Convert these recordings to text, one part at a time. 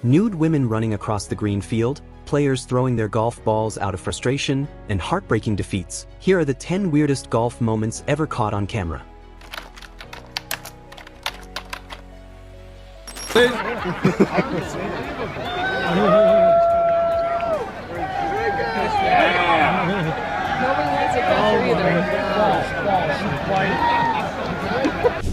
nude women running across the green field, players throwing their golf balls out of frustration, and heartbreaking defeats. Here are the 10 weirdest golf moments ever caught on camera.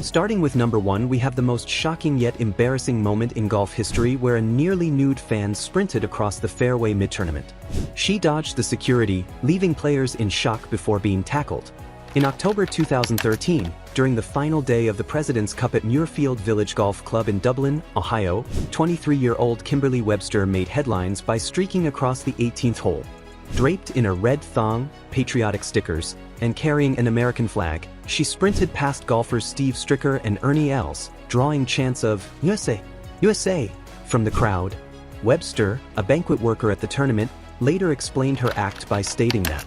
Starting with number 1, we have the most shocking yet embarrassing moment in golf history where a nearly nude fan sprinted across the fairway mid-tournament. She dodged the security, leaving players in shock before being tackled. In October 2013, during the final day of the President's Cup at Muirfield Village Golf Club in Dublin, Ohio, 23-year-old Kimberly Webster made headlines by streaking across the 18th hole. Draped in a red thong, patriotic stickers, and carrying an American flag, she sprinted past golfers Steve Stricker and Ernie Els, drawing chants of "USA, USA" from the crowd. Webster, a banquet worker at the tournament, later explained her act by stating that,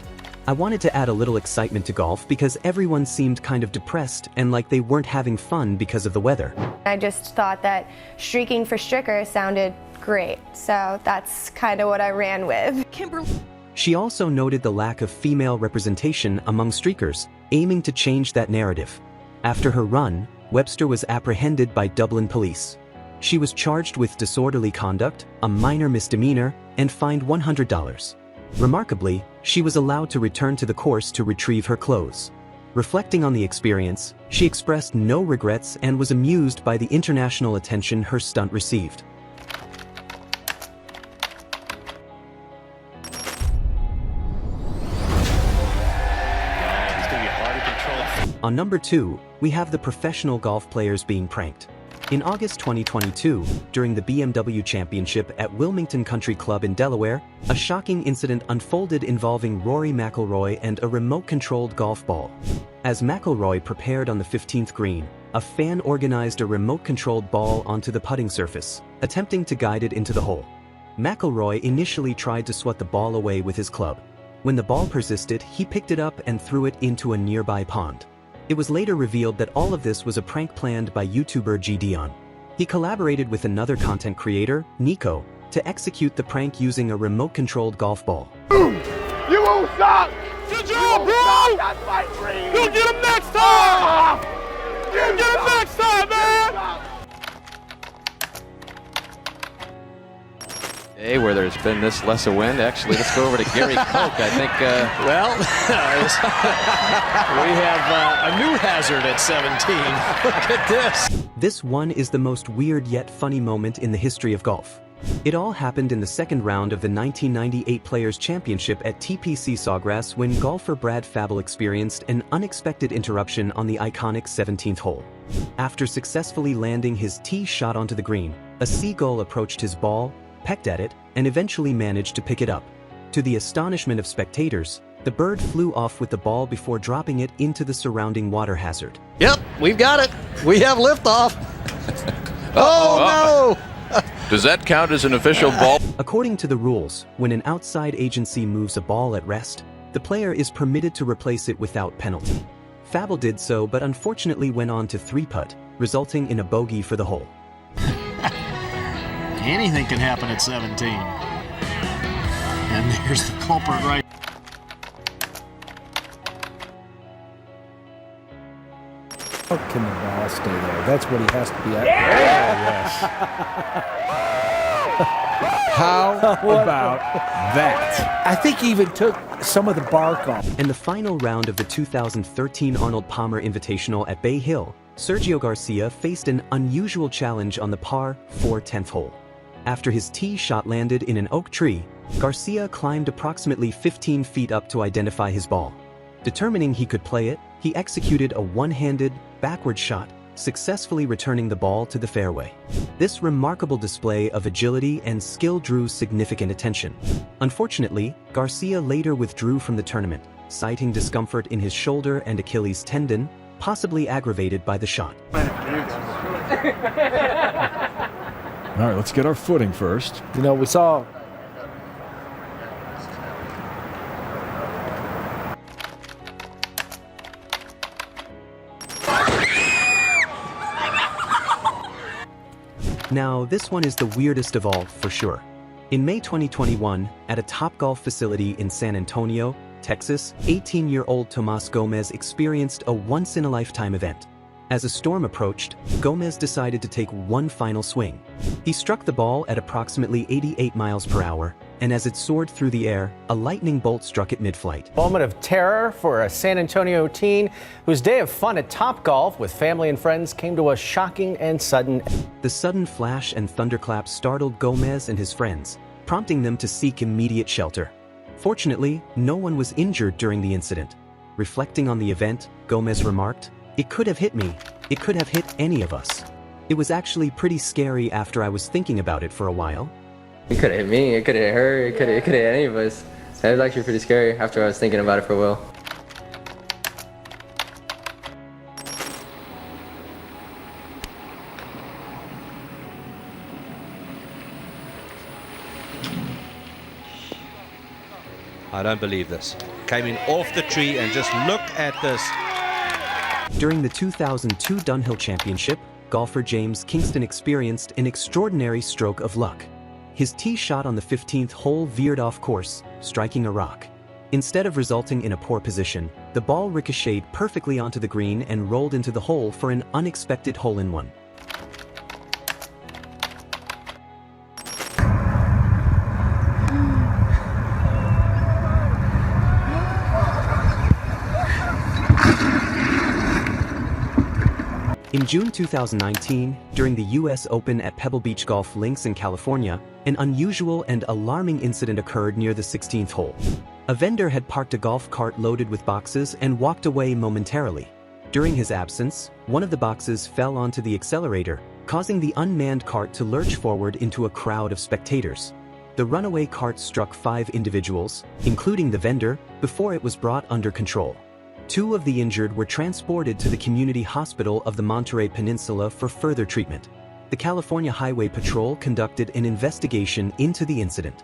"I wanted to add a little excitement to golf because everyone seemed kind of depressed and like they weren't having fun because of the weather." I just thought that streaking for Stricker sounded great, so that's kind of what I ran with. She also noted the lack of female representation among streakers, aiming to change that narrative. After her run, Webster was apprehended by Dublin police. She was charged with disorderly conduct, a minor misdemeanor, and fined $100. Remarkably, she was allowed to return to the course to retrieve her clothes. Reflecting on the experience, she expressed no regrets and was amused by the international attention her stunt received. On number 2, we have the professional golf players being pranked. In August 2022, during the BMW Championship at Wilmington Country Club in Delaware, a shocking incident unfolded involving Rory McIlroy and a remote-controlled golf ball. As McIlroy prepared on the 15th green, a fan organized a remote-controlled ball onto the putting surface, attempting to guide it into the hole. McIlroy initially tried to swat the ball away with his club. When the ball persisted, he picked it up and threw it into a nearby pond. It was later revealed that all of this was a prank planned by YouTuber G. Dion. He collaborated with another content creator, Nico, to execute the prank using a remote-controlled golf ball. You won't stop! Good job, bro! You'll get him next time! You'll get him next time, man! Hey, where there's been this less of wind, actually, let's go over to Gary Koch. I think, Well, we have a new hazard at 17. Look at this. This one is the most weird yet funny moment in the history of golf. It all happened in the second round of the 1998 Players' Championship at TPC Sawgrass when golfer Brad Fabel experienced an unexpected interruption on the iconic 17th hole. After successfully landing his tee shot onto the green, a Seagull approached his ball, pecked at it, and eventually managed to pick it up. To the astonishment of spectators, the bird flew off with the ball before dropping it into the surrounding water hazard. Yep, we've got it. We have liftoff. Oh, no! Does that count as an official ball? According to the rules, when an outside agency moves a ball at rest, the player is permitted to replace it without penalty. Fabel did so, but unfortunately went on to 3-putt, resulting in a bogey for the hole. Anything can happen at 17. And there's the culprit right. How can the ball stay there? That's what he has to be at. Yes. How about that? I think he even took some of the bark off. In the final round of the 2013 Arnold Palmer Invitational at Bay Hill, Sergio Garcia faced an unusual challenge on the par 4 10th hole. After his tee shot landed in an oak tree, Garcia climbed approximately 15 feet up to identify his ball. Determining he could play it, he executed a one-handed, backward shot, successfully returning the ball to the fairway. This remarkable display of agility and skill drew significant attention. Unfortunately, Garcia later withdrew from the tournament, citing discomfort in his shoulder and Achilles tendon, possibly aggravated by the shot. All right, let's get our footing first. You know, we saw Now, this one is the weirdest of all, for sure. In May 2021, at a Topgolf facility in San Antonio, Texas, 18-year-old Tomas Gomez experienced a once-in-a-lifetime event. As a storm approached, Gomez decided to take one final swing. He struck the ball at approximately 88 miles per hour, and as it soared through the air, a lightning bolt struck it mid-flight. Moment of terror for a San Antonio teen whose day of fun at Topgolf with family and friends came to a shocking and sudden. The sudden flash and thunderclap startled Gomez and his friends, prompting them to seek immediate shelter. Fortunately, no one was injured during the incident. Reflecting on the event, Gomez remarked, "It could have hit me. It could have hit any of us. It was actually pretty scary after I was thinking about it for a while." It could have hit me, it could have hit her, it could have hit any of us. It was actually pretty scary after I was thinking about it for a while. I don't believe this. Came in off the tree and just look at this. During the 2002 Dunhill Championship, golfer James Kingston experienced an extraordinary stroke of luck. His tee shot on the 15th hole veered off course, striking a rock. Instead of resulting in a poor position, the ball ricocheted perfectly onto the green and rolled into the hole for an unexpected hole-in-one. In June 2019, during the U.S. Open at Pebble Beach Golf Links in California, an unusual and alarming incident occurred near the 16th hole. A vendor had parked a golf cart loaded with boxes and walked away momentarily. During his absence, one of the boxes fell onto the accelerator, causing the unmanned cart to lurch forward into a crowd of spectators. The runaway cart struck 5 individuals, including the vendor, before it was brought under control. 2 of the injured were transported to the community hospital of the Monterey Peninsula for further treatment. The California Highway Patrol conducted an investigation into the incident.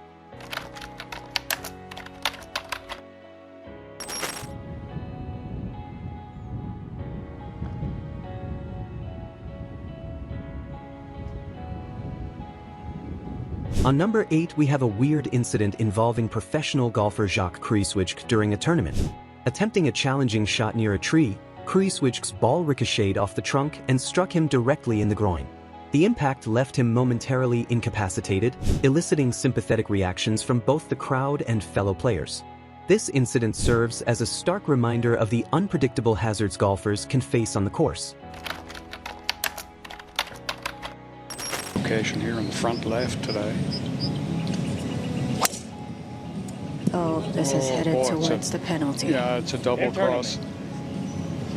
On number 8, we have a weird incident involving professional golfer Jacques Kruijswijk during a tournament. Attempting a challenging shot near a tree, Kruijswijk's ball ricocheted off the trunk and struck him directly in the groin. The impact left him momentarily incapacitated, eliciting sympathetic reactions from both the crowd and fellow players. This incident serves as a stark reminder of the unpredictable hazards golfers can face on the course. Location here on the front left today. Oh, this is headed towards the penalty. Yeah, it's a double cross.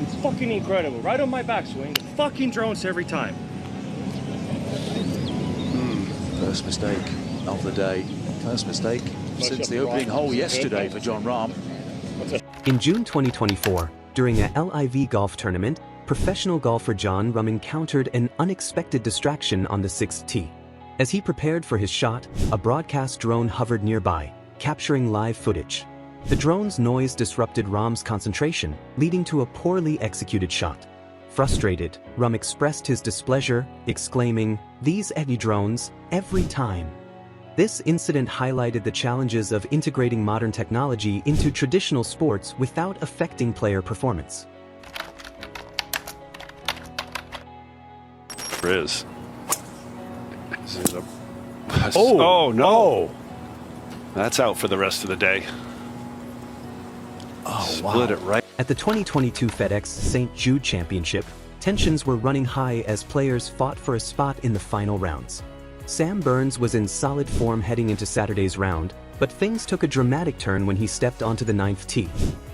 It's fucking incredible. Right on my backswing. Fucking drones every time. First mistake of the day. First mistake since the opening hole yesterday for Jon Rahm. In June 2024, during a LIV golf tournament, professional golfer Jon Rahm encountered an unexpected distraction on the 6th tee. As he prepared for his shot, a broadcast drone hovered nearby, capturing live footage. The drone's noise disrupted Rahm's concentration, leading to a poorly executed shot. Frustrated, Rahm expressed his displeasure, exclaiming, "These Eddie drones, every time." This incident highlighted the challenges of integrating modern technology into traditional sports without affecting player performance. Is it a... Oh, no! That's out for the rest of the day. Oh, Split it right. At the 2022 FedEx St. Jude Championship, tensions were running high as players fought for a spot in the final rounds. Sam Burns was in solid form heading into Saturday's round, but things took a dramatic turn when he stepped onto the 9th tee.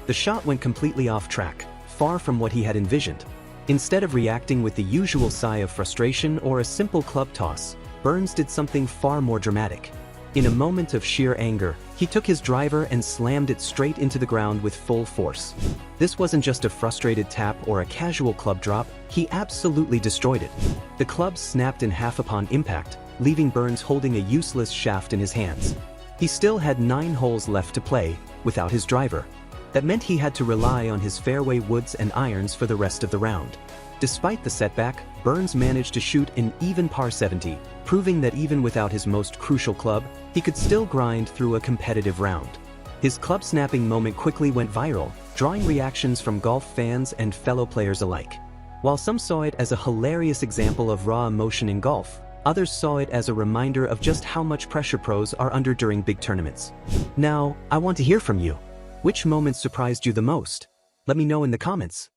The shot went completely off track, far from what he had envisioned. Instead of reacting with the usual sigh of frustration or a simple club toss, Burns did something far more dramatic. In a moment of sheer anger, he took his driver and slammed it straight into the ground with full force. This wasn't just a frustrated tap or a casual club drop, he absolutely destroyed it. The club snapped in half upon impact, leaving Burns holding a useless shaft in his hands. He still had 9 holes left to play, without his driver. That meant he had to rely on his fairway woods and irons for the rest of the round. Despite the setback, Burns managed to shoot an even par 70, proving that even without his most crucial club, he could still grind through a competitive round. His club snapping moment quickly went viral, drawing reactions from golf fans and fellow players alike. While some saw it as a hilarious example of raw emotion in golf, others saw it as a reminder of just how much pressure pros are under during big tournaments. Now, I want to hear from you. Which moments surprised you the most? Let me know in the comments.